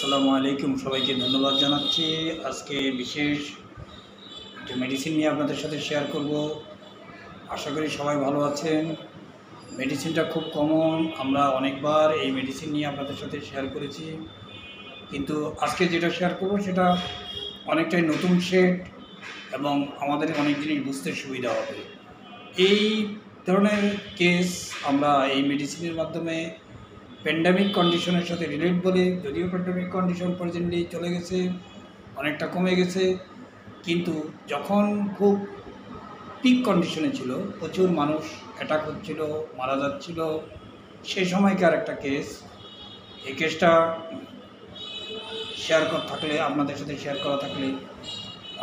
আসসালামু আলাইকুম, সবাইকে ধন্যবাদ জানাচ্ছি। আজকে বিশেষ একটা মেডিসিন নিয়ে আপনাদের সাথে শেয়ার করব। আশা করি সবাই ভালো আছেন। মেডিসিনটা খুব কমন, আমরা অনেকবার এই মেডিসিন নিয়ে আপনাদের সাথে শেয়ার করেছি, কিন্তু আজকে যেটা শেয়ার করব সেটা অনেকটাই নতুন শেড এবং আমাদের অনেক জিনিস বুঝতে সুবিধা হবে। এই ধরনের কেস আমরা এই মেডিসিনের মাধ্যমে প্যান্ডেমিক কন্ডিশনের সাথে রিলেট বলে, যদিও প্যান্ডেমিক কন্ডিশন প্রেজেন্টলি চলে গেছে, অনেকটা কমে গেছে, কিন্তু যখন খুব পিক কন্ডিশনে ছিল, প্রচুর মানুষ অ্যাটাক হচ্ছিল, মারা যাচ্ছিল, সেই সময়কার একটা কেস। এই কেসটা শেয়ার করা থাকলে, আপনাদের সাথে শেয়ার করা থাকলে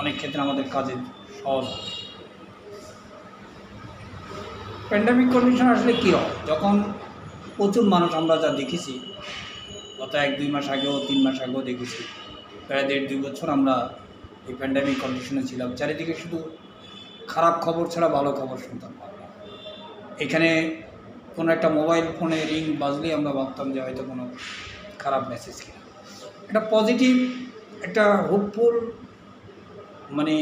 অনেক ক্ষেত্রে আমাদের কাজে সহজ হবে। প্যান্ডেমিক কন্ডিশন আসলে কী হয়, যখন প্রচুর মানুষ, আমরা যা দেখেছি গত 1-2 মাস আগেও 3 মাস আগেও দেখেছি, প্রায় 1.5-2 বছর আমরা এই প্যান্ডেমিক কন্ডিশনে ছিলাম। চারিদিকে শুধু খারাপ খবর ছাড়া ভালো খবর শুনতাম না। এখানে কোনো একটা মোবাইল ফোনে রিং বাজলেই আমরা ভাবতাম যে হয়তো কোনো খারাপ মেসেজ কিনা। একটা পজিটিভ, একটা হোপফুল, মানে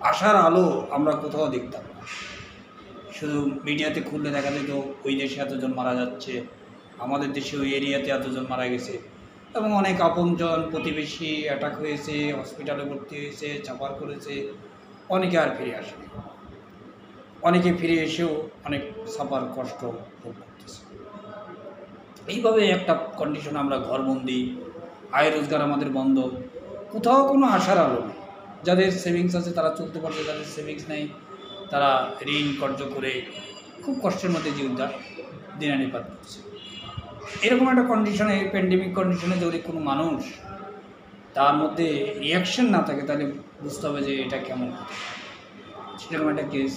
আশার আলো আমরা কোথাও দেখতাম না। শুধু মিডিয়াতে খুললে দেখা যেত ওই দেশে এতজন মারা যাচ্ছে, আমাদের দেশে ওই এরিয়াতে এতজন মারা গেছে, এবং অনেক আপনজন প্রতিবেশী অ্যাটাক হয়েছে, হসপিটালে ভর্তি হয়েছে, চাপার করেছে, অনেকে আর ফিরে আসেনি। অনেকে ফিরে এসেও অনেক সাফার কষ্ট ভোগ করতেছে। এইভাবে একটা কন্ডিশন আমরা ঘরবন্দি, আয় রোজগার আমাদের বন্ধ, কোথাও কোনো আশার আলো নেই। যাদের সেভিংস আছে তারা চলতে পারছে, যাদের সেভিংস নেই তারা ঋণ কর্য করে খুব কষ্টের মধ্যে জীবনটা দিনানিপাত করছে। এরকম একটা কন্ডিশনে, প্যান্ডেমিক কন্ডিশনে যদি কোনো মানুষ তার মধ্যে রিয়াকশন না থাকে, তাহলে বুঝতে হবে যে এটা কেমন। সেরকম একটা কেস,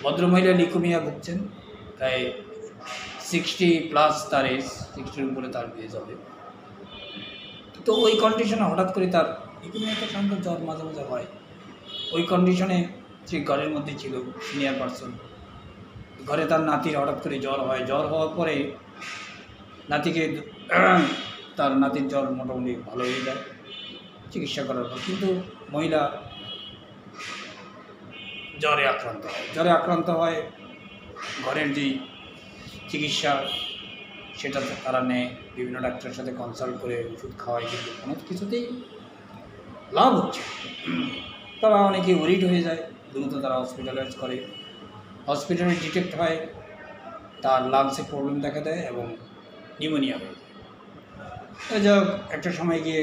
ভদ্রমহিলা লিকুমিয়া ভুগছেন, প্রায় 60+ তার এজ, 60-র উপরে তার এজ হবে। তো ওই কন্ডিশনে হঠাৎ করে তার লিকুমিয়াটা সাধারণত জ্বর মাঝে মাঝে হয়, ওই কন্ডিশনে সে ঘরের মধ্যে ছিল, সিনিয়র পারসন, ঘরে তার নাতির হঠাৎ করে জ্বর হয়। জ্বর হওয়ার পরে নাতিকে, তার নাতির জ্বর মোটামুটি ভালো হয়ে যায় চিকিৎসা করার পর, কিন্তু মহিলা জ্বরে আক্রান্ত হয়। ঘরের যেই চিকিৎসা সেটা তারা নেয়, বিভিন্ন ডাক্তারের সাথে কনসাল্ট করে ওষুধ খাওয়ায়, কিন্তু কোনো কিছুতেই লাভ হচ্ছে। তারা অনেকে ওরিড হয়ে যায়, দ্রুত তারা হসপিটালাইজ করে, হসপিটালে ডিটেক্ট হয়, তার লাংসে প্রবলেম দেখা দেয় এবং নিউমোনিয়া হয়ে যায়। যা একটা সময় গিয়ে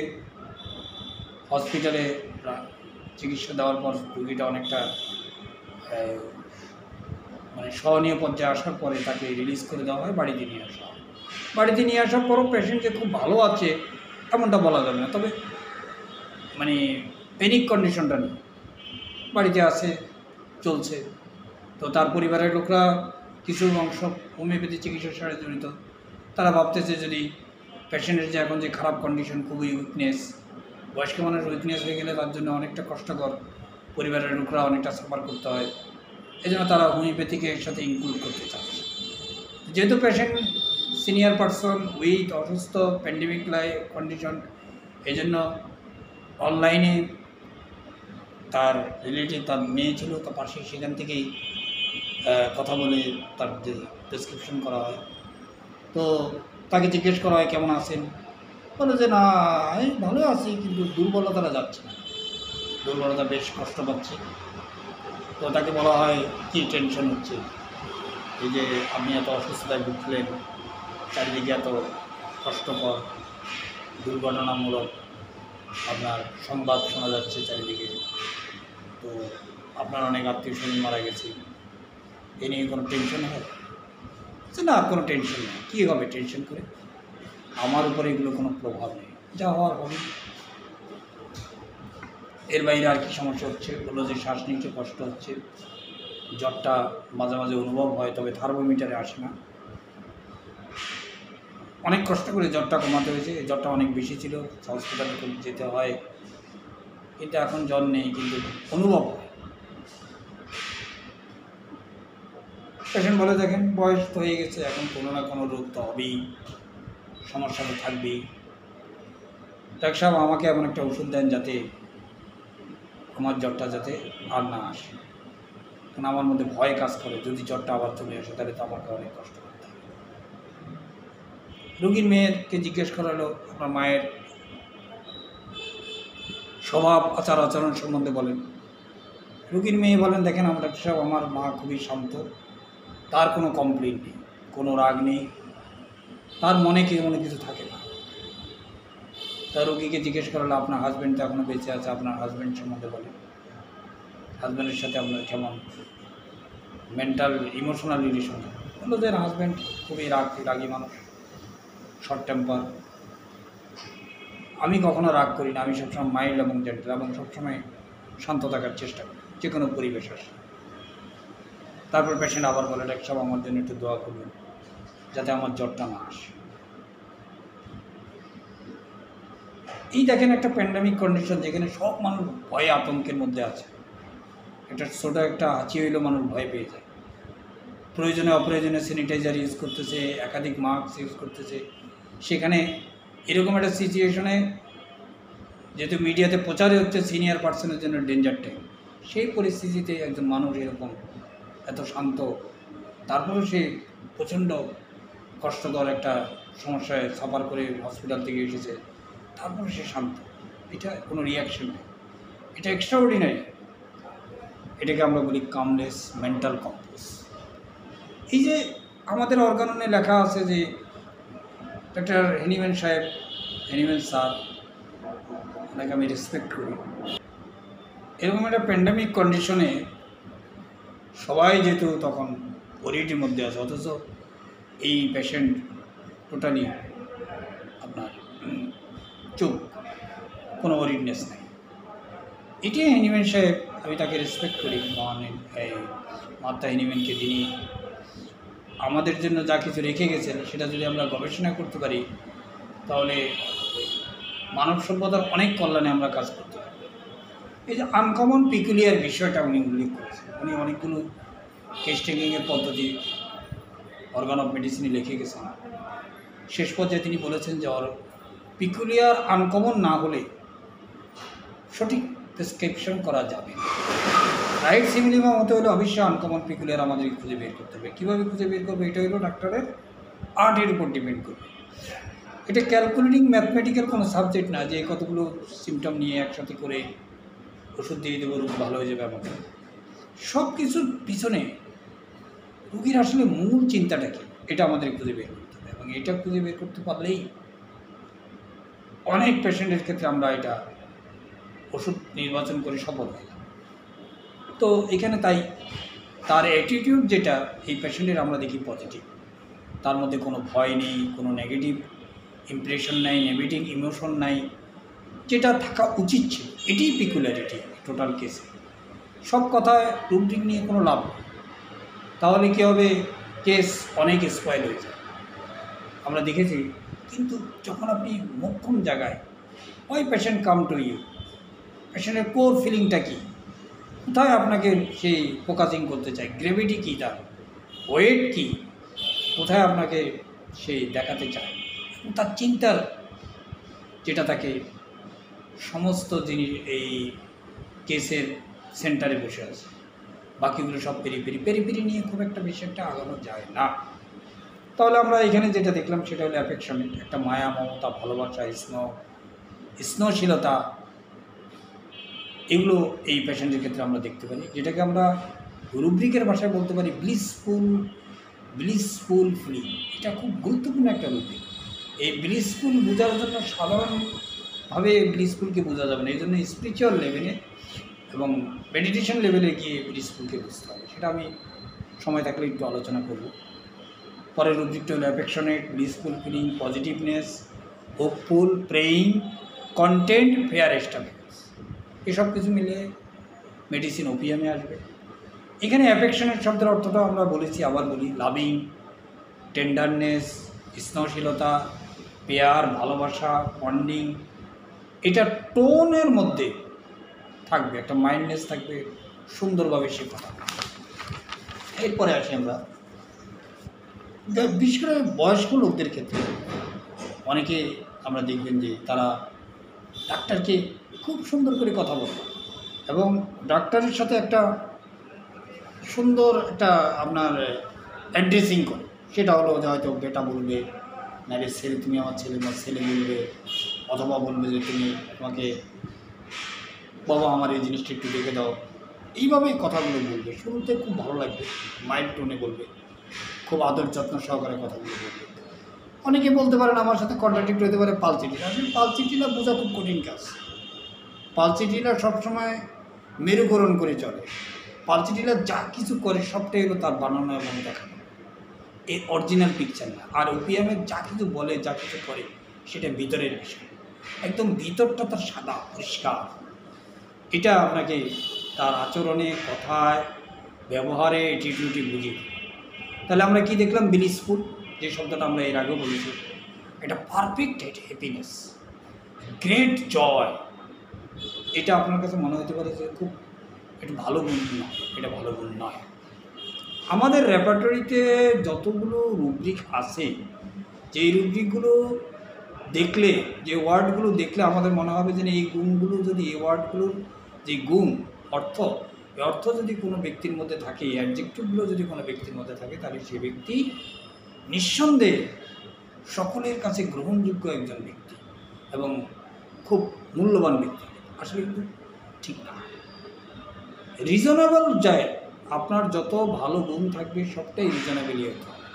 হসপিটালে চিকিৎসা দেওয়ার পর রোগীটা অনেকটা মানে সহনীয় পর্যায়ে আসার পরে তাকে রিলিজ করে দেওয়া হয়, বাড়িতে নিয়ে আসা হয়। বাড়িতে নিয়ে আসার পরও পেশেন্ট যে খুব ভালো আছে এমনটা বলা যাবে না, তবে মানে প্যানিক কন্ডিশনটা নেই, বাড়িতে আছে, চলছে। তো তার পরিবারের লোকরা কিছু অংশ হোমিওপ্যাথি চিকিৎসার সাথে জড়িত, তারা ভাবতেছে যদি পেশেন্টের যে এখন যে খারাপ কন্ডিশন, খুবই উইকনেস, বয়স্ক মানুষ উইকনেস হয়ে গেলে তার জন্য অনেকটা কষ্টকর, পরিবারের লোকরা অনেকটা সাফার করতে হয়, এই জন্য তারা হোমিওপ্যাথিকে এর সাথে ইনক্লুড করতে চাচ্ছে। যেহেতু পেশেন্ট সিনিয়র পারসন, উইথ অসুস্থ, প্যান্ডেমিক কন্ডিশন, এই জন্য অনলাইনে তার রিলেটিভ, তার মেয়ে ছিল তার পাশে, সেখান থেকেই কথা বলে তার যে প্রেসক্রিপশন করা হয়। তো তাকে জিজ্ঞেস করা হয় কেমন আছেন, বলে যে না আমি ভালো আছি, কিন্তু দুর্বলতাটা যাচ্ছে না, দুর্বলতা বেশ কষ্ট পাচ্ছি। তো তাকে বলা হয় কী টেনশন হচ্ছে, এই যে আপনি এত অসুস্থতায় ভুগছিলেন, চারিদিকে এত কষ্টকর দুর্ঘটনামূলক আপনার সংবাদ শোনা যাচ্ছে চারিদিকে, তো আপনার অনেক আত্মীয় স্বজন মারা গেছে, এ নিয়ে কোনো টেনশন হয়? না, কোনো টেনশন নেই। কী হবে টেনশন করে, আমার উপরে এগুলো কোনো প্রভাব নেই, যা হওয়ার হবে। এর বাইরে আর কি সমস্যা হচ্ছে, বললো যে শ্বাস নিতে কষ্ট হচ্ছে, জ্বরটা মাঝে মাঝে অনুভব হয়, তবে থার্মোমিটারে আসে না। অনেক কষ্ট করে জ্বরটা কমাতে হয়েছে, জ্বরটা অনেক বেশি ছিল, হসপিটালে যেতে হয়, কিন্তু এখন জ্বর নেই, কিন্তু অনুভব হয়। পেশেন্ট বলে দেখেন বয়স তো হয়ে গেছে, এখন কোনো না কোনো রোগ তো হবেই, সমস্যা তো থাকবেই, ডাক্তার সাহেব আমাকে এমন একটা ওষুধ দেন যাতে আমার জ্বরটা যাতে আর না আসে, কারণ আমার মধ্যে ভয় কাজ করে, যদি জ্বরটা আবার চলে আসে তাহলে তো আমাকে অনেক কষ্ট করতে হবে। রোগীর মেয়েকে জিজ্ঞেস করা হলো আপনার মায়ের স্বভাব আচার আচরণ সম্বন্ধে বলেন। রোগীর মেয়ে বলেন, দেখেন আমার ডাক্তার সাহেব আমার মা খুবই শান্ত, তার কোনো কমপ্লেন নেই, কোনো রাগ নেই, তার মনে কোনো কিছু থাকে না। তার রোগীকে জিজ্ঞেস করা হলো আপনার হাজব্যান্ড তো এখনও বেঁচে আছে, আপনার হাজব্যান্ড সম্বন্ধে বলেন, হাজব্যান্ডের সাথে আপনার কেমন মেন্টাল ইমোশনাল রিলেশন। বললো যে হাজব্যান্ড খুবই রাগী মানুষ, শর্ট টেম্পার। আমি কখনো রাগ করি না, আমি সবসময় মাইল্ড এবং জেন্টাল এবং সবসময় শান্ত থাকার চেষ্টা করি যে কোনো পরিবেশ আসে। তারপর পেশেন্ট আবার বলে, ডাক্তার সাহেব আমার জন্য একটু দোয়া করবেন যাতে আমার জ্বরটা না আসে। এই দেখেন একটা প্যান্ডামিক কন্ডিশন যেখানে সব মানুষ ভয়ে আতঙ্কের মধ্যে আছে। একটা ছোট একটা হাঁচি হইলেও মানুষ ভয় পেয়ে যায়, প্রয়োজনে অপ্রয়োজনে স্যানিটাইজার ইউজ করতেছে, একাধিক মাস্ক ইউজ করতেছে। সেখানে এরকম একটা সিচুয়েশনে যেহেতু মিডিয়াতে প্রচারে হচ্ছে সিনিয়র পার্সনের জন্য ডেঞ্জার টাইম, সেই পরিস্থিতিতে একজন মানুষ এরকম এত শান্ত, তারপরেও সে প্রচণ্ড কষ্টকর একটা সমস্যায় সাফার করে হসপিটাল থেকে এসেছে, তারপরে সে শান্ত, এটা কোনো রিয়াকশন নেই, এটা এক্সট্রাঅর্ডিনারি। এটাকে আমরা বলি কামনেস, মেন্টাল কম্পোজ। এই যে আমাদের অর্গাননে লেখা আছে যে ডাক্তার হ্যানিম্যান সাহেব, হ্যানিম্যান স্যার, ওনাকে আমি রেসপেক্ট করি। এরকম একটা প্যান্ডামিক কন্ডিশনে সবাই যেহেতু তখন ওরিটির মধ্যে আছে, অথচ এই পেশেন্ট টোটালি আপনার চুপ, কোনো ওরিডনেস নেই। এটি হ্যানিম্যান সাহেব, আমি তাকে রেসপেক্ট করি, মাত্রা হ্যানিম্যানকে, যিনি আমাদের জন্য যা কিছু রেখে গেছেন সেটা যদি আমরা গবেষণা করতে পারি তাহলে মানব সভ্যতার অনেক কল্যাণে আমরা কাজ করতে পারি। এই যে আনকমন পিকুলিয়ার বিষয়টা উনি উল্লেখ করেছেন, উনি অনেকগুলো কেস টেকিংয়ের পদ্ধতি অর্গান অফ মেডিসিনে লিখে গেছেন। শেষ পর্যায়ে তিনি বলেছেন যে পিকুলিয়ার আনকমন না হলে সঠিক প্রেসক্রিপশন করা যাবে। রাইট সিমিলিমা হতে হলে অবশ্যই আনকমন পিকুলিয়ার আমাদেরকে খুঁজে বের করতে হবে। কীভাবে খুঁজে বের করবে এটা হলো ডাক্তারের আর্টের উপর ডিপেন্ড করবে। এটা ক্যালকুলেটিং ম্যাথমেটিক্যাল কোনো সাবজেক্ট না যে কতগুলো সিমটম নিয়ে একসাথে করে ওষুধ দিয়ে দেবো রোগ ভালো হয়ে যাবে। আমাদের সব কিছুর পিছনে রোগীর আসলে মূল চিন্তাটা কী এটা আমাদের খুঁজে বের করতে হবে, এবং এটা খুঁজে বের করতে পারলেই অনেক পেশেন্টের ক্ষেত্রে আমরা এটা ওষুধ নির্বাচন করে সফল হয়। তো এখানে তাই তার অ্যাটিটিউড যেটা এই পেশেন্টের আমরা দেখি পজিটিভ, তার মধ্যে কোনো ভয় নেই, কোনো নেগেটিভ ইমপ্রেশন নাই, নেগেটিভ ইমোশন নাই, যেটা থাকা উচিত ছিল। এটিই পিকুলারিটি টোটাল কেসে। সব কথায় রুব্রিক নিয়ে কোনো লাভ নেই, তাহলে কী হবে, কেস অনেক স্পয়েল হয়ে যায়। আমরা দেখেছি, কিন্তু যখন আপনি মোক্ষম জায়গায় ওই পেশেন্ট কাম টু ইউ, পেশেন্টের কোর ফিলিংটা কী, কোথায় আপনাকে সেই ফোকাসিং করতে চায়, গ্রেভিটি কী, তার ওয়েট কী, কোথায় আপনাকে সেই দেখাতে চায়, তার চিন্তার যেটা তাকে সমস্ত জিনিস এই কেসের সেন্টারে বসে আছে, বাকিগুলো সব পেরিফেরি নিয়ে খুব একটা বেশি একটা আগানো যায় না। তাহলে আমরা এখানে যেটা দেখলাম সেটা হলো অ্যাফেকশনেট, একটা মায়া, মমতা, ভালোবাসা, স্নেহশীলতা, এগুলো এই পেশেন্টের ক্ষেত্রে আমরা দেখতে পারি, যেটাকে আমরা রুব্রিকের ভাষায় বলতে পারি ব্লিসফুল ফিলিং। এটা খুব গুরুত্বপূর্ণ একটা রুব্রিক। এই ব্লিসফুল বোঝার জন্য সাধারণভাবে ব্লিসফুলকে বোঝা যাবে না, এই জন্য স্পিরিচুয়াল লেভেলে এবং মেডিটেশন লেভেলে গিয়ে ব্লিসফুলকে বুঝতে হবে। সেটা আমি সময় থাকলে একটু আলোচনা করব। পরের রুব্রিকটা হলো affectionate, blissful feeling, positiveness, hopeful, praying, content, fair establish. এসব কিছু মিলে মেডিসিন ওপিয়ামে আসবে। এখানে অ্যাফেকশনের শব্দের অর্থটা আমরা বলেছি, আবার বলি, লাভিং, টেন্ডারনেস, স্নেহশীলতা, পেয়ার, ভালোবাসা, বন্ডিং। এটা টোনের মধ্যে থাকবে, একটা মাইন্ডনেস থাকবে, সুন্দরভাবে সে কথা। এরপরে আসি আমরা বিশেষ করে বয়স্ক লোকদের ক্ষেত্রে। অনেকে আমরা দেখবেন যে তারা ডাক্তারকে খুব সুন্দর করে কথা বলবো এবং ডাক্তারের সাথে একটা সুন্দর একটা আপনার অ্যাড্রেসিং করে, সেটা হলো যে হয়তো বেটা বলবে, নাহলে ছেলে তুমি আমার ছেলে, আমার ছেলে বলবে, অথবা বলবে যে তুমি তোমাকে বাবা আমার এই জিনিসটা একটু দেখে দাও। এইভাবেই কথাগুলো বলবে, শুনতে খুব ভালো লাগবে, মাইল্ড টোনে বলবে, খুব আদর যত্ন সহকারে কথাগুলো বলবে। অনেকে বলতে পারেন আমার সাথে কন্ট্রাডিক্ট হতে পারে পালচিটিলা। আসলে পালচিটিলা বোঝা খুব কঠিন কাজ। পালচিটিলা সবসময় মেরুকরণ করে চলে। পালচিটিলা যা কিছু করে সবটাই হলো তার বানানো এবং দেখানো, এর অরিজিনাল পিকচার না। আর ওপিয়ামের যা কিছু বলে, যা কিছু করে, সেটা ভিতরের বিষয়, একদম ভিতরটা তার সাদা পরিষ্কার। এটা আপনাকে তার আচরণে, কথায়, ব্যবহারে, অ্যাটিটিউডে বুঝিয়ে। তাহলে আমরা কি দেখলাম? ব্লিসফুল, যে শব্দটা আমরা এর আগেও বলেছি, এটা পারফেক্ট হ্যাপিনেস, গ্রেট জয়। এটা আপনার কাছে মনে হতে পারে যে খুব একটু ভালো গুণ নয়, এটা ভালো গুণ নয়। আমাদের রেপার্টরিতে যতগুলো রুব্রিক আছে, যেই রুব্রিকগুলো দেখলে, যে ওয়ার্ডগুলো দেখলে আমাদের মনে হবে যে এই গুণগুলো যদি, এই ওয়ার্ডগুলোর যে গুণ, অর্থ, এই অর্থ যদি কোনো ব্যক্তির মধ্যে থাকে, এই অ্যাডজেক্টিভগুলো যদি কোনো ব্যক্তির মধ্যে থাকে, তাহলে সে ব্যক্তি নিঃসন্দেহে সকলের কাছে গ্রহণযোগ্য একজন ব্যক্তি এবং খুব মূল্যবান ব্যক্তি। আসলে কিন্তু ঠিক না। রিজনেবল যায়, আপনার যত ভালো গুণ থাকবে সবটাই রিজনেবলই হতে হবে,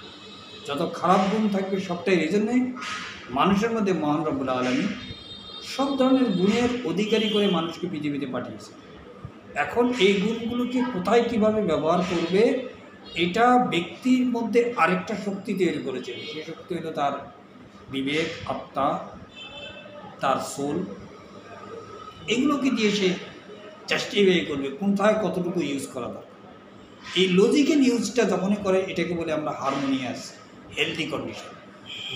যত খারাপ গুণ থাকবে সবটাই রিজনে। মানুষের মধ্যে মহান রব্বুল আলামিন সব ধরনের গুণের অধিকারী করে মানুষকে পৃথিবীতে পাঠিয়েছে। এখন এই গুণগুলোকে কোথায় কীভাবে ব্যবহার করবে, এটা ব্যক্তির মধ্যে আরেকটা শক্তি তৈরি করেছে। সেই শক্তি হলো তার বিবেক, আত্মা, তার সোল। এগুলোকে দিয়ে সে জাস্টিফাই করবে কোথায় কতটুকু ইউজ করা দরকার। এই লজিক্যাল ইউজটা যখনই করে, এটাকে বলে আমরা হারমোনিয়াস, হেলদি কন্ডিশন।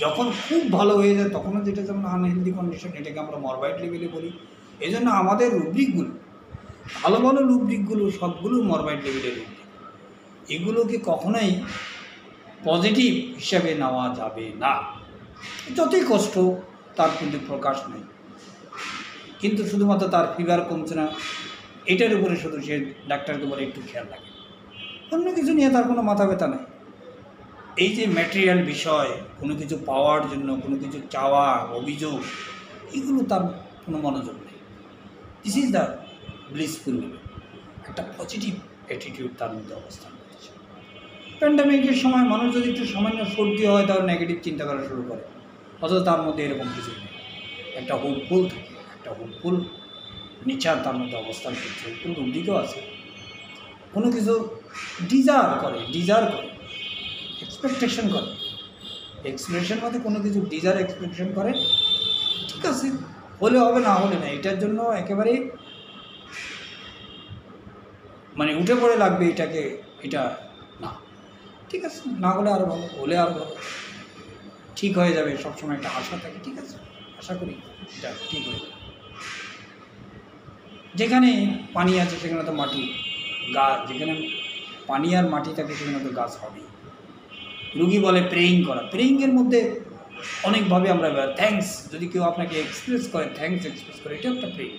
যখন খুব ভালো হয়ে যায় তখনও যেটা যেমন আনহেলদি কন্ডিশন, এটাকে আমরা মরবাইড লেভেলে বলি। এই জন্য আমাদের রুব্রিকগুলো, ভালো ভালো রুব্রিকগুলো সবগুলো মরবাইড লেভেলের রুব্রিক। এগুলোকে কখনোই পজিটিভ হিসাবে নেওয়া যাবে না। যতই কষ্ট, তার কিন্তু প্রকাশ নেই, কিন্তু শুধুমাত্র তার ফিভার কমছে না, এটার উপরে শুধু সে ডাক্তারকে বলে একটু খেয়াল রাখে, অন্য কিছু নিয়ে তার কোনো মাথা ব্যথা নেই। এই যে ম্যাটেরিয়াল বিষয়, কোনো কিছু পাওয়ার জন্য, কোনো কিছু চাওয়া, অভিযোগ, এগুলো তার কোনো মনোযোগ নেই। This is the blissful level. একটা পজিটিভ অ্যাটিটিউড তার মধ্যে অবস্থান করছে। প্যান্ডামিকের সময় মানুষ যদি একটু সামান্য সর্দি হয়, তাহলে নেগেটিভ চিন্তা করা শুরু করে, অথচ তার মধ্যে এরকম কিছু নেই। একটা হোপফুল থাকে, একটা হোপফুল নেচার তার মধ্যে অবস্থান করছে। হোপফুল রুব্রিকও আছে, কোনো কিছু ডিজার্ভ করে, এক্সপেকটেশন করে। এক্সপ্রেশন মধ্যে কোনো কিছু ডিজার্ভ এক্সপেকটেশন করে, ঠিক আছে, হলে হবে, না হলে না, এটার জন্য একেবারে মানে উঠে পড়ে লাগবে এটাকে, এটা না, ঠিক আছে, না হলে আরও ভালো, হলে আরও ভালো, ঠিক হয়ে যাবে, সবসময় একটা আশা থাকে। ঠিক আছে, আশা করি এটা ঠিক হয়ে যাবে। যেখানে পানি আছে সেখানে তো মাটি, গাছ, যেখানে পানি আর মাটি থাকে সেখানে তো গাছ হবে। রুগী বলে প্রেয়িং করা, প্রেয়িংয়ের মধ্যে অনেকভাবে আমরা থ্যাঙ্কস, যদি কেউ আপনাকে এক্সপ্রেস করে, থ্যাঙ্কস এক্সপ্রেস করে, এটাও একটা প্রেয়িং।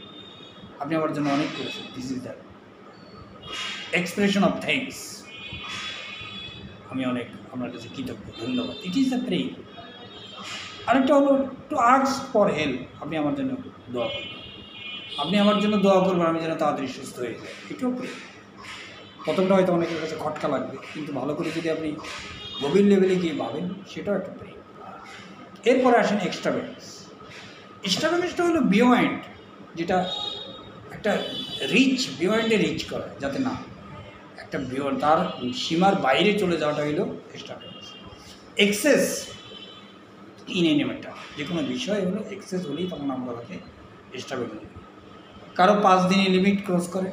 আপনি আমার জন্য অনেক করেছেন, this is the expression of thanks. আমি অনেক আপনার কাছে কৃতজ্ঞ, ধন্যবাদ, ইট ইজ দ্য প্রেয়িং। আরেকটা হলো টু আস্ক ফর হেল্প, আপনি আমার জন্য দোয়া করবেন, আপনি আমার জন্য দোয়া করবেন আমি যেন তাড়াতাড়ি সুস্থ হয়ে যাই, এটাও প্রেয়িং। প্রথমটা হয়তো অনেকের কাছে খটকা লাগবে, কিন্তু ভালো করে যদি আপনি গভীর লেভেলে গিয়ে ভাবেন, সেটাও একটা প্রেয়িং। এরপরে আসেন এক্সট্রাভ্যাগেন্স। এক্সট্রাভ্যাগেন্সটা হলো বিয়ন্ড, যেটা একটা রিচ, বিয়ন্ডে রিচ করা, যাতে না একটা বিয়ন্ড, তার সীমার বাইরে চলে যাওয়াটা হলো এক্সট্রাভ্যাগেন্স। এক্সেস ইন এনি ম্যাটার, যে কোনো বিষয় হলো এক্সেস হলেই তখন আমরা তাকে এক্সট্রাভ্যাগেন্স। কারো 5 দিনে লিমিট ক্রস করে,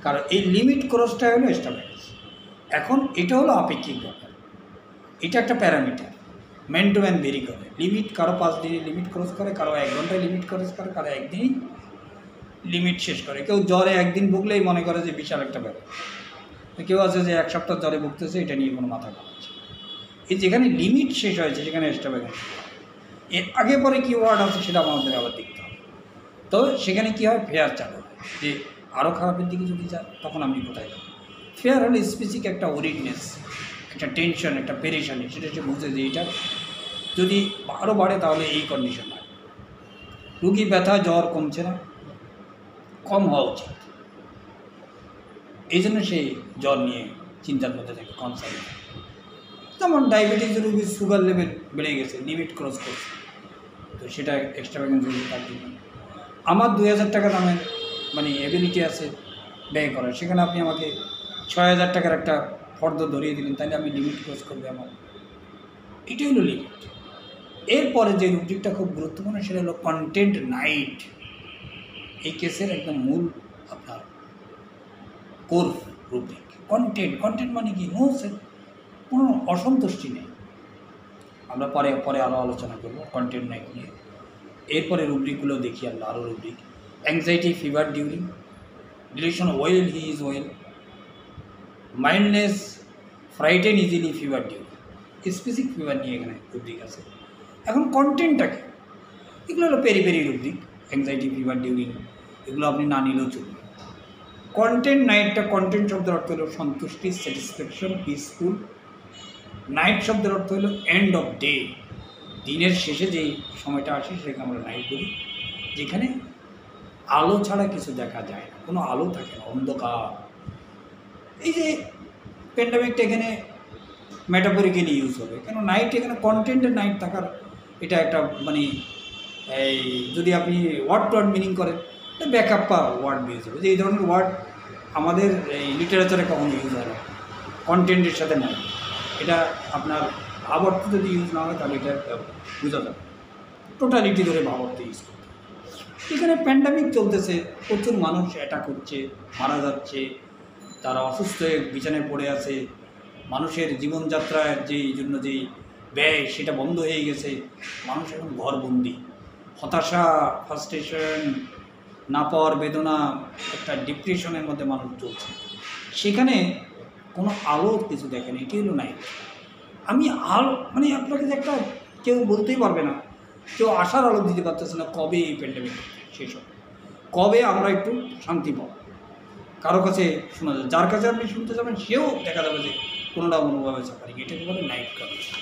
কারো এই লিমিট ক্রসটা হলো এক্সট্রাভ্যাগেন্স। এখন এটা হলো আপেক্ষিক ব্যাপার, এটা একটা parameter, man to man very করে। লিমিট কারো 5 দিনে লিমিট ক্রস করে, কারো 1 ঘন্টায় লিমিট ক্রস করে, কারো 1 দিনই লিমিট শেষ করে। কেউ জ্বরে 1 দিন ভুগলেই মনে করে যে বিশাল একটা ব্যাপার, কেউ আছে যে 1 সপ্তাহ জ্বরে ভুগতেছে, এটা নিয়ে কোনো মাথা ঘামাচ্ছে। এই যেখানে লিমিট শেষ হয়েছে সেখানে এক্সট্রাভ্যাগেন্স। এর আগে পরে কী ওয়ার্ড আছে সেটা আমাদের আবার দেখতে হবে। তো সেখানে কী হয়, ফেয়ার চালু হয় যে আরও খারাপের দিকে যদি যায় তখন আপনি কোথায় যাবেন। ফেয়ার হলে স্পেসিফিক একটা ওরিডনেস, একটা টেনশন, একটা পেরেশানি, সেটা সে বুঝে যে এটা যদি আরও বাড়ে তাহলে এই কন্ডিশন হয়। রুগী ব্যথা জ্বর কমছে না, কম হওয়া উচিত, এই জন্য সে জ্বর নিয়ে চিন্তার মধ্যে থাকে, কনসার্ন। যেমন ডায়াবেটিস রুগীর সুগার লেভেল বেড়ে গেছে, লিমিট ক্রস করছে, তো সেটা এক্সট্রা ভ্যাকেন্স রুগী তার জন্য। আমার 2000 টাকা দামের মানে এবিলিটি আছে ব্যয় করার, সেখানে আপনি আমাকে 6000 টাকার একটা ফর্দ ধরিয়ে দিলেন, তাহলে আমি লিমিট ক্রস করবে আমার, এটাই হলো লিমিট। এরপরে যে রুব্রিকটা খুব গুরুত্বপূর্ণ সেটা হলো কন্টেন্ট নাইট। এই কেসের একদম মূল আপনার কোর রুব্রিক কন্টেন্ট মানে কি, নো সেন্স, কোনো অসন্তুষ্টি নেই। আমরা পরে পরে আরও আলোচনা করবো কন্টেন্ট নাইট নিয়ে। এরপরে রুব্রিকগুলো দেখি আমরা, আরও rubric. Anxiety fever during delusion well, he is well, mindness, frightened easily, fever during, specific fever নিয়ে এখানে রুব্রিক আছে। এখন কন্টেন্টটাকে, এগুলো হলো পেরি পেরি রুব্রিক, অ্যাংজাইটি ফিভার ডিউরিং, এগুলো আপনি না নিলেও চলবে। কন্টেন্ট নাইটটা, কন্টেন্ট শব্দের অর্থ হলো সন্তুষ্টি, স্যাটিসফ্যাকশন, পিসফুল। নাইট শব্দের অর্থ হলো এন্ড অফ ডে, দিনের শেষে যেই সময়টা আসে সেটাকে আমরা নাইট বলি, যেখানে আলো ছাড়া কিছু দেখা যায় না, কোনো আলো থাকে না, অন্ধকার। এই যে প্যান্ডামিকটা এখানে মেটাফরিক্যালি ইউজ হবে, কেন নাইট এখানে কন্টেন্টের নাইট থাকার, এটা একটা মানে এই যদি আপনি ওয়ার্ড টু ওয়ার্ড মিনিং করেন, এটা ব্যাকআপ বা ওয়ার্ড ইউজ হবে, যে এই ধরনের ওয়ার্ড আমাদের এই লিটারেচারে কখনো ইউজ হয় না, কন্টেন্টের সাথে নাই। এটা আপনার ভাবার্থ যদি ইউজ না হয় তাহলে এটা বোঝা যাবে, টোটালিটি ধরে ভাবার্থ ইউজ করতে। এখানে প্যান্ডামিক চলতেছে, প্রচুর মানুষ অ্যাটাক হচ্ছে, মারা যাচ্ছে, তারা অসুস্থ হয়ে বিছানায় পড়ে আছে, মানুষের জীবনযাত্রার যেই জন্য যেই ব্যয় সেটা বন্ধ হয়ে গেছে, মানুষ এখন ঘরবন্দি, হতাশা, ফ্রাস্ট্রেশন, না পাওয়ার বেদনা, একটা ডিপ্রেশনের মধ্যে মানুষ চলছে। সেখানে কোনো আলো কিছু দেখেন, এটি হলো নাইট। আমি আলো মানে আপনাকে যে একটা কেউ বলতেই পারবে না, কেউ আশার আলো দিতে পারতেছে না কবে এই প্যান্ডামিক শেষ হবে, কবে আমরা একটু শান্তি পাবো। কারো কাছে শোনা যায়, যার কাছে আপনি শুনতে যাবেন সেও দেখা যাবে যে কোনোটা কোনোভাবে সাফারিং, এটাকে বলে নাইট কন্ডিশন,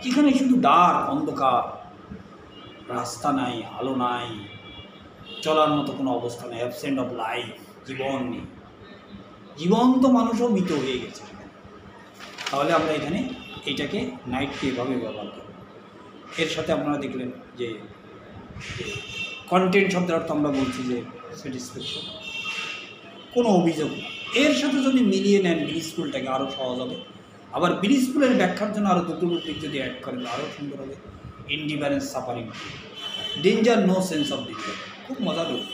যেখানে শুধু ডার্ক, অন্ধকার, রাস্তা নাই, আলো নাই, চলার মতো কোনো অবস্থা নেই, অ্যাবসেন্ট অফ লাইফ, জীবন নেই, জীবন্ত মানুষও মৃত হয়ে গেছে। তাহলে আমরা এখানে এইটাকে নাইটকে এভাবে ব্যবহার করব। এর সাথে আপনারা দেখলেন যে কন্টেন্ট শব্দের অর্থ আমরা বলছি যে স্যাটিসফ্যাকশন, কোনো অভিযোগ না। এর সাথে যদি মিলিয়ে নেন ব্লিসফুলটাকে আরও সহজ হবে। আবার ব্লিসফুলের ব্যাখ্যার জন্য আরও দুটো রূপক যদি অ্যাড করেন আরও সুন্দর হবে। Indifference, suffering, danger, no sense of danger, খুব মজার রূপ।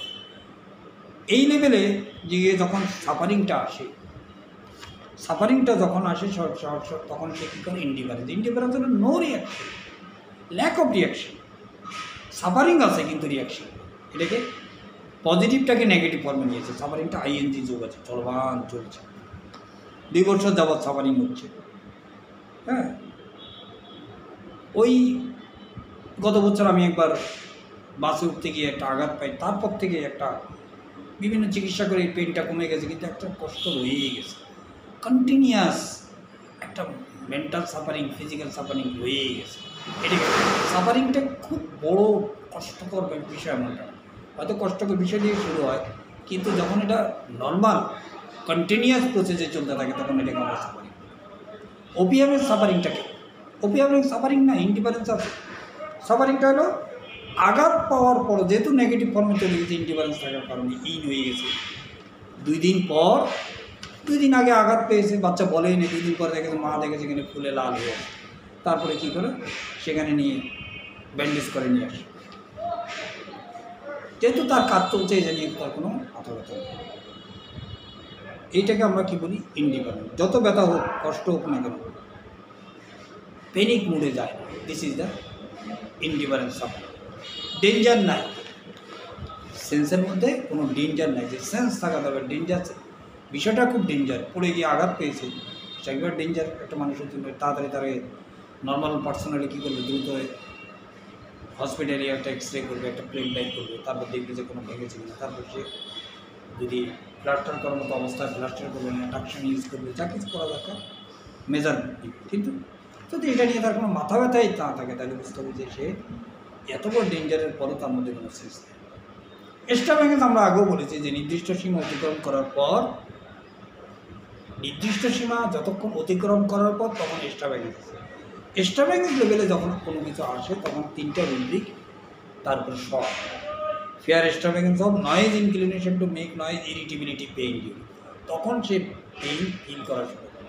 এই লেভেলে যে যখন সাফারিংটা আসে, তখন সে কী করে, ইনডিফারেন্স হলো no reaction, lack of reaction. Suffering আছে কিন্তু রিয়াকশন, এটাকে পজিটিভটাকে নেগেটিভ ফর্মে নিয়েছে। সাফারিংটা আইএনজি যোগ আছে, চলমান চলছে, 2 বছর যাবৎ সাফারিং হচ্ছে। হ্যাঁ, ওই গত বছর আমি একবার বাসে উঠতে গিয়ে একটা আঘাত পাই, তারপর থেকে একটা বিভিন্ন চিকিৎসা করে পেনটা কমে গেছে, কিন্তু একটা কষ্ট রয়েই গেছে, কন্টিনিউয়াস একটা মেন্টাল সাফারিং, ফিজিক্যাল সাফারিং রয়েই গেছে। এটাকে সাফারিংটা খুব বড় কষ্টকর বিষয় এমনটা, হয়তো কষ্টকর বিষয় দিয়ে শুরু হয়, কিন্তু যখন এটা নর্মাল কন্টিনিউয়াস প্রসেসে চলতে থাকে তখন এটাকে আমরা সাফারিং। ওপিয়ামের সাফারিংটাকে, ওপিয়ামের সাফারিং না, ইনডিফারেন্স আছে। সাফারিংটা হলো আঘাত পাওয়ার পর, যেহেতু নেগেটিভ ফর্মে চলে গেছে, ইনডিফারেন্স থাকার কারণে হয়ে গেছে। 2 দিন পর, 2 দিন আগে আঘাত পেয়েছে, বাচ্চা বলেই নেই, 2 দিন পরে দেখেছে মা দেখেছে এখানে ফুলে লাল হয়ে, তারপরে কী করে সেখানে নিয়ে ব্যান্ডেজ করে নিয়ে আসে, যেহেতু তার কাজ চলছে এই জানিয়ে তার কোনো মাথা ব্যথা নেই। এইটাকে আমরা কী বলি, ইনডিফারেন্ট। যত ব্যথা হোক, কষ্ট হোক না কেন, প্যানিক মুডে যায় না, this is the indifference suffering. Danger নাই, সেন্সের মধ্যে কোনো ডেঞ্জার নাই, যে সেন্স থাকা যাবে। ডেঞ্জার বিষয়টা খুব ডেঞ্জার, পড়ে গিয়ে আঘাত পেয়েছে, সেগুলো ডেঞ্জার একটা মানুষের জন্য। তাড়াতাড়ি নর্মাল পার্সোনালি কী করবে, দ্রুত হসপিটালে একটা এক্স-রে করবে, একটা প্লেন লাইট করবে, তারপর দেখবে যে কোনো ভেঙেছে কিনা, তারপর সে যদি প্লাস্টার করার মতো অবস্থায় প্লাস্টার করবে না, টাকশন ইউজ করবে, যা কিছু করা দরকার মেজারমেন্ট নিবে। কিন্তু যদি এটা নিয়ে তার কোনো মাথা ব্যথাই না থাকে তাহলে বুঝতে হবে যে সে এত বড় ডেঞ্জারের পরও তার মধ্যে কোনো সেন্স নেই। এক্সট্রা ব্যাগেজ আমরা আগেও বলেছি যে নির্দিষ্ট সীমা অতিক্রম করার পর, নির্দিষ্ট সীমা যতক্ষণ অতিক্রম করার পর তখন এক্সট্রা ব্যাগেজ আছে। এক্সট্রা ব্যাগেজ লেভেলে যখন কোনো কিছু আসে তখন তিনটা রুব্রিক, তারপর সব fair extra baggage of noise, inclination to make noise, irritability, pain during, তখন সে পেইন ফিল করা শুরু করে।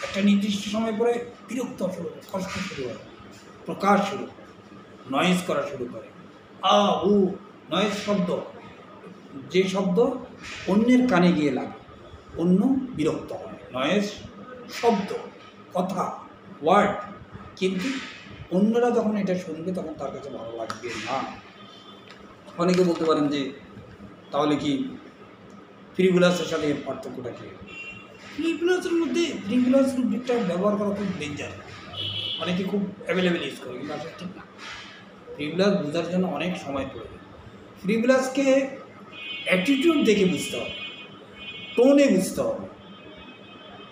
একটা নির্দিষ্ট সময় পরে বিরক্ত শুরু, কষ্ট শুরু হয়, প্রকাশ শুরু, নয়েজ করা শুরু করে, নয়েজ শব্দ, যে শব্দ অন্যের কানে গিয়ে লাগে, অন্য বিরক্ত হয়, নয়েজ শব্দ, কথা, ওয়ার্ড, কিন্তু অন্যরা যখন এটা শুনবে তখন তার কাছে ভালো লাগবে না। অনেকে বলতে পারেন যে তাহলে কি ফ্রিগুলাসের সাথে পার্থক্যটা কী? ফ্রিগুলাসের মধ্যে ফ্রিগুলাস রুব্রিকটা ব্যবহার করা খুব ডেঞ্জার, অনেকে খুব অ্যাভেলেবেল ইউজ করে, কিন্তু আসলে ঠিক না। ফ্রিগুলাস বোঝার জন্য অনেক সময় প্রয়োজন। ফ্রিগুলাসকে অ্যাটিটিউড দেখে বুঝতে হবে, টোনে বুঝতে হবে,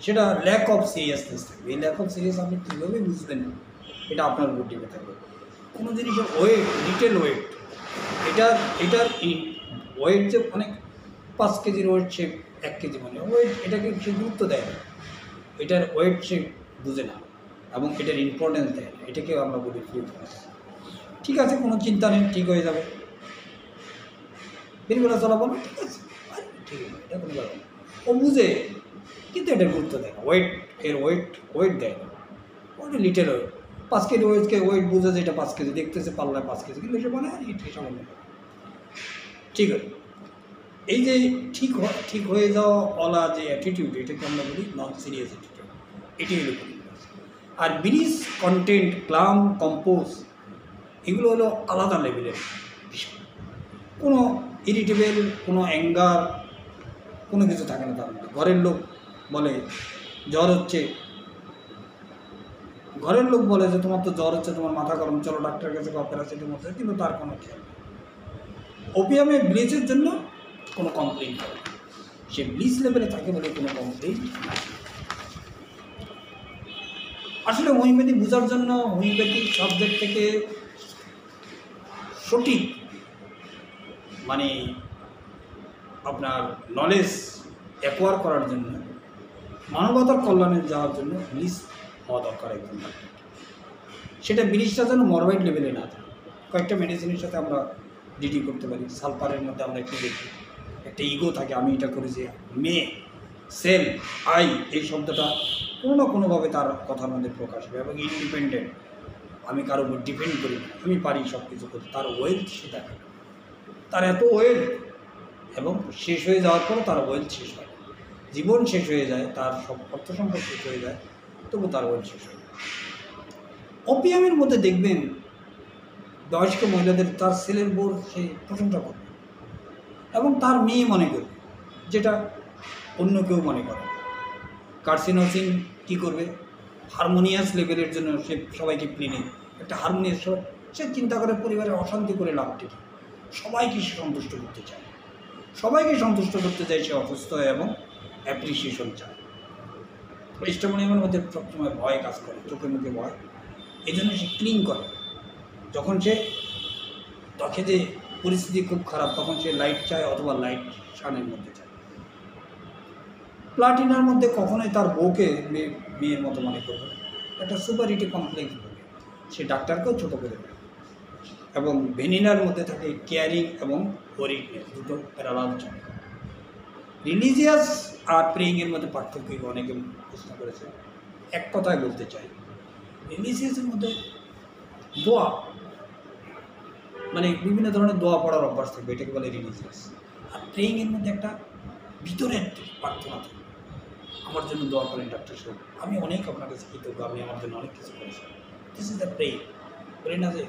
সেটা ল্যাক অফ সিরিয়াসনেস থাকবে। এই ল্যাক অফ সিরিয়াস আপনি কীভাবে বুঝবেন এটা আপনার উপর ডিপেন্ড থাকবে। কোনো জিনিসের ওয়েট, লিটেল ওয়েট, এটার ওয়েট যে অনেক 5 কেজির ওয়েট সে 1 কেজি মানে ওয়েট, এটাকে সে গুরুত্ব দেয় না, এটার ওয়েট সে বুঝে না এবং এটার ইম্পর্টেন্স দেয় না, এটাকে আমরা বলি ফ্রিগুলাস। ঠিক আছে, কোনো চিন্তা নেই, ঠিক হয়ে যাবে, ফ্রিগুলাস চলাবো না, ঠিক আছে, ঠিক আছে, এটা কোনো ব্যাপার না, ও বুঝে, কিন্তু এটার গুরুত্ব দেয় না, এর ওয়েট দেয় না, ওটা লিটেল ওয়েট, 5 কেজি ওয়েট বুঝে যে এটা 5 কেজি, দেখতেছে পাল্লায় 5 কেজি, কিন্তু সে মানে এটা সামান্য। ঠিক আছে, এই যে ঠিক হয়ে যাওয়া বলা যে অ্যাটিটিউড, এটাকে আমরা বলি নন সিরিয়াস অ্যাটিটিউড, এটি হলো ফ্রিগুলাস। আর ব্রিজ, কন্টেন্ট, ক্লাম, কম্পোজ, এগুলো হলো আলাদা লেভেলের বিষয়। কোনো ইরিটেবল, কোনো অ্যাঙ্গার, কোনো কিছু থাকে না তার মধ্যে। ঘরের লোক বলে জ্বর হচ্ছে, ঘরের লোক বলে যে তোমার তো জ্বর হচ্ছে, তোমার মাথা গরম, চলো ডাক্তারের কাছে বা প্যারাসিটামল হচ্ছে, কিন্তু তার কোনো খেয়াল নেই। ওপিয়ামে ব্লিচের জন্য কোনো কমপ্লেইন করে, সে ব্লিচ লেভেলে থাকে বলে কোনো কমপ্লেইন নাই। আসলে হোমিওপ্যাথি বোঝার জন্য, হোমিওপ্যাথিক সাবজেক্ট থেকে সঠিক মানে আপনার নলেজ অ্যাকোয়ার করার জন্য, মানবতার কল্যাণে যাওয়ার জন্য ব্লিচ হওয়া দরকার একদম ডাক্তার। সেটা ব্লিচটা যেন মরবাইড লেভেলে না থাকে। কয়েকটা মেডিসিনের সাথে আমরা ডিটি করতে পারি। সালফারের মধ্যে আমরা একটু দেখি একটা ইগো থাকে, আমি এটা করেছি, মেয়ে, সেল, আই, এই শব্দটা কোনো না কোনোভাবে তার কথার মধ্যে প্রকাশ হবে। এবং ইন্ডিপেন্ডেন্ট, আমি কারোর উপর ডিপেন্ড করি না, আমি পারি সব কিছু করতে, তার ওয়েলথ সে দেখে, তার এত ওয়েলথ, এবং শেষ হয়ে যাওয়ার পরও তার ওয়েলথ শেষ হয়, জীবন শেষ হয়ে যায়, তার সব অর্থ সম্পদ শেষ হয়ে যায়, তবু তার ওয়েলথ শেষ হয়ে যায়। ওপিয়ামের মধ্যে দেখবেন বয়স্ক মহিলাদের তার ছেলের বউর সে প্রশংসা করবে এবং তার মেয়ে মনে করবে, যেটা অন্য কেউ মনে করে। কার্সিনোসিন কী করবে, হারমোনিয়াস লেভেলের জন্য সে সবাইকে প্লেনে একটা হারমোনিয়াস, সে চিন্তা করে পরিবারের অশান্তি করে লাভটি কী, সবাইকে সে সন্তুষ্ট করতে চায়, সবাইকে সন্তুষ্ট করতে চায়, সে অসুস্থ হয় এবং অ্যাপ্রিসিয়েশন চায়। স্টেমোনিয়ামের মধ্যে সবসময় ভয় কাজ করে, চোখে মুখে ভয়, এই জন্য সে ক্লিং করে। যখন সে দেখে যে পরিস্থিতি খুব খারাপ, তখন সে লাইট চায় অথবা লাইট শানের মধ্যে চায়। প্লাটিনার মধ্যে কখনোই তার বউকে মেয়ের মতো মনে করবে, একটা সুপারিটি কমপ্লেক্স হবে, সে ডাক্তারকেও ছোটো করে দেবে। এবং ভেনিনার মধ্যে থাকে কেয়ারিং এবং ওরিডনেস, দুটো প্যারালাল চলে। রিলিজিয়াস আর প্রেইংয়ের মধ্যে পার্থক্য অনেকে প্রশ্ন করেছে। এক কথায় বলতে চাই, রিলিজিয়াসের মধ্যে দোয়া, মানে বিভিন্ন ধরনের দোয়া পড়ার অভ্যাস থাকবে, এটাকে বলে রিলিজিয়াস। আর প্রেইংয়ের মধ্যে একটা ভিতরের প্রার্থনা থাকবে, আমার জন্য দোয়া করেন ডাক্তার সাহেব, আমি অনেক আপনার কাছে কৃতজ্ঞ, আপনি আমার জন্য অনেক কিছু করেছেন। This is the praying. বলি না যে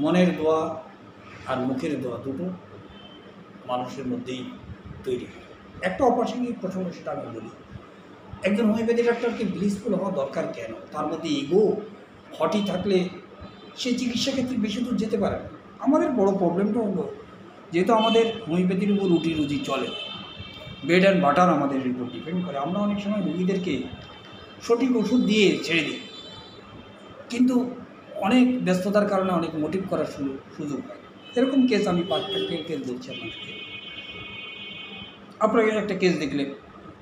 মনের দোয়া আর মুখের দোয়া দুটো মানুষের মধ্যেই তৈরি হয়। একটা অপ্রাসঙ্গিক প্রসঙ্গ, সেটা আমি বলি, একজন হোমিওপ্যাথি ডাক্তারকে ব্লিসফুল হওয়া দরকার কেন? তার মধ্যে ইগো, হটি থাকলে সে চিকিৎসা ক্ষেত্রে বেশি দূর যেতে পারে না। আমাদের বড় প্রবলেমটা হলো, যেহেতু আমাদের হোমিওপ্যাথির উপর রুটি রুজি চলে, ব্রেড অ্যান্ড বাটার আমাদের উপর ডিপেন্ড করে, আমরা অনেক সময় রুগীদেরকে সঠিক ওষুধ দিয়ে ছেড়ে দিই, কিন্তু অনেক ব্যস্ততার কারণে অনেক মোটিভ করার সুযোগ হয়। এরকম কেস আমি প্র্যাকটিক্যাল কেস বলছি আপনাদেরকে। আপনাকে একটা কেস দেখলেন,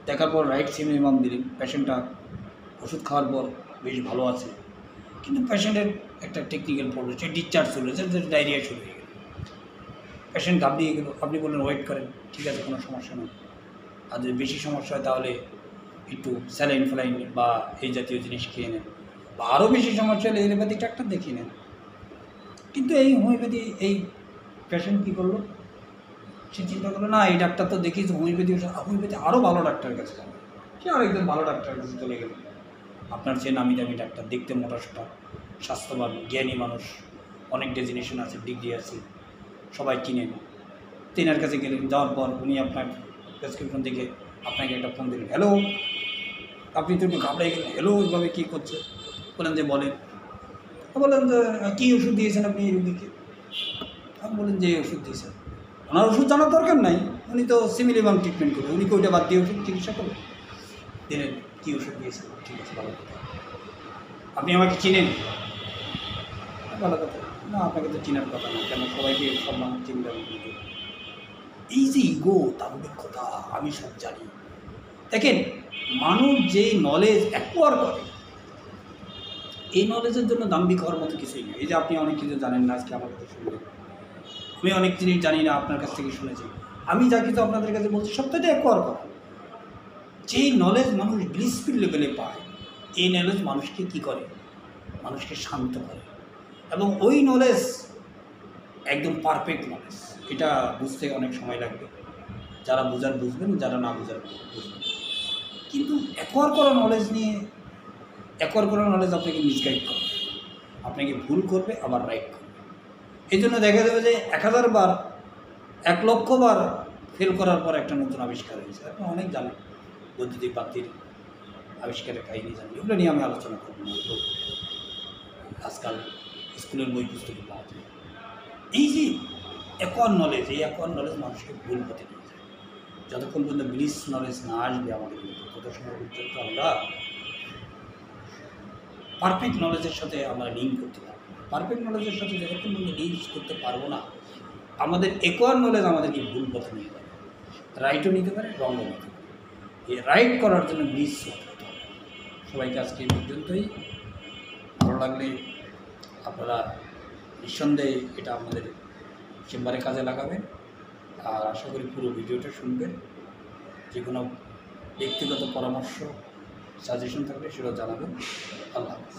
দেখার পর রাইট সিমিলিমাম দিলেন, পেশেন্টটা ওষুধ খাওয়ার পর বেশ ভালো আছে, কিন্তু পেশেন্টের একটা টেকনিক্যাল প্রবলেম, সে ডিসচার্জ চলে যাচ্ছে, ডায়রিয়া শুরু হয়ে গেল, পেশেন্ট ঘাবড়িয়ে গেল। আপনি বললেন ওয়েট করেন, ঠিক আছে, কোনো সমস্যা নেই, আর যদি বেশি সমস্যা হয় তাহলে একটু স্যালাইন ফ্যালাইন বা এই জাতীয় জিনিস খেয়ে নেন, বা আরও বেশি সমস্যা হলে এলোপ্যাথিক ডাক্তার দেখিয়ে নেন। কিন্তু এই হোমিওপ্যাথি এই পেশেন্ট কী করলো, সে চিন্তা করলো না এই ডাক্তার তো দেখিয়েছে, হোমিওপ্যাথি আরও ভালো ডাক্তারের কাছে যাবে, সে আরেকজন ভালো ডাক্তারের কাছে চলে গেল। আপনার সে নামি দামি ডাক্তার, দেখতে মোটাসোটা, স্বাস্থ্যবান, জ্ঞানী মানুষ, অনেক ডেজিনেশন আছে, ডিগ্রি আছে, সবাই চিনেন। তেনার কাছে গেলেন, যাওয়ার পর উনি আপনার প্রেসক্রিপশন দেখে আপনাকে একটা ফোন দিলেন, হ্যালো, আপনি তো একটু ঘাবড়ে গেলেন, হ্যালো ওইভাবে কী করছে, বলেন যে বলেন, বলেন যে কী ওষুধ দিয়েছেন আপনি এই রুগীকে, আপনি বলেন যে এই ওষুধ দিয়েছেন। ওনার ওষুধ জানার দরকার নাই, উনি তো সিমিলিমাম ট্রিটমেন্ট করবেন, উনি ওইটা বাদ দিয়ে ওষুধ চিকিৎসা করবেন। দিলেন, কী ওষুধ দিয়েছেন, ঠিক আছে, ভালো কথা, আপনি আমাকে চিনেন, ভালো কথা, না আপনাকে তো চেনার কথা না, কেন সবাইকে সব মানুষ চিনবে। এই যে ইগো, দাম্ভিকতা, আমি সব জানি। দেখেন, মানুষ যে নলেজ অ্যাকোয়ার করে, এই নলেজের জন্য দাম্ভিক হওয়ার মতো কিছুই নেই। এই যে আপনি অনেক কিছু জানেন না, আজকে আমার কাছে শুনলেন, আমি অনেক জিনিস জানি না, আপনার কাছ থেকে শুনেছি, আমি যা কিছু আপনাদের কাছে বলছি সবটাই অ্যাকোয়ার করা। যেই নলেজ মানুষ ব্লিসফুল লেভেলে পায়, এই নলেজ মানুষকে কী করে, মানুষকে শান্ত করে, এবং ওই নলেজ একদম পারফেক্ট নলেজ। এটা বুঝতে অনেক সময় লাগবে, যারা বোঝার বুঝবেন, যারা না বোঝার বুঝবেন। কিন্তু অ্যাকোয়ার করা নলেজ নিয়ে, অ্যাকোয়ার করা নলেজ আপনাকে মিসগাইড করবে, আপনাকে ভুল করবে, আবার রাইট করবে। এই জন্য দেখা যাবে যে 1000 বার, 1 লক্ষ বার ফেল করার পর একটা নতুন আবিষ্কার হয়েছে। আপনি অনেক জানেন, বৈদ্যুতিক বাতির আবিষ্কারের কাহিনী জানেন, এগুলো নিয়ে আমি আলোচনা করব না, আজকাল স্কুলের বই পুস্তকে পাওয়া যায়। এই যে অ্যাকোয়ার নলেজ, এই অ্যাকোয়ার নলেজ মানুষকে ভুল পথে নিয়ে যায়। যতক্ষণ পর্যন্ত ব্লিস নলেজ না আসবে আমাদের মধ্যে, তত সময় পর্যন্ত আমরা পারফেক্ট নলেজের সাথে আমরা লিঙ্ক করতে পারবো। পারফেক্ট নলেজের সাথে যতক্ষণ পর্যন্ত লিঙ্ক করতে পারবো না, আমাদের অ্যাকোয়ার নলেজ আমাদেরকে ভুল পথে নিয়ে যাবে, রাইটও নিতে পারে, রঙও নিতে পারে। এই রাইট করার জন্য ব্লিস করতে হবে। সবাইকে আজকে এই পর্যন্তই। ভালো লাগলে আপনারা নিঃসন্দেহে এটা আমাদের চেম্বারে কাজে লাগাবেন, আর আশা করি পুরো ভিডিওটা শুনবেন। যে কোনো ব্যক্তিগত পরামর্শ, সাজেশন থাকলে সেটা জানাবেন। আল্লাহ হাফেজ।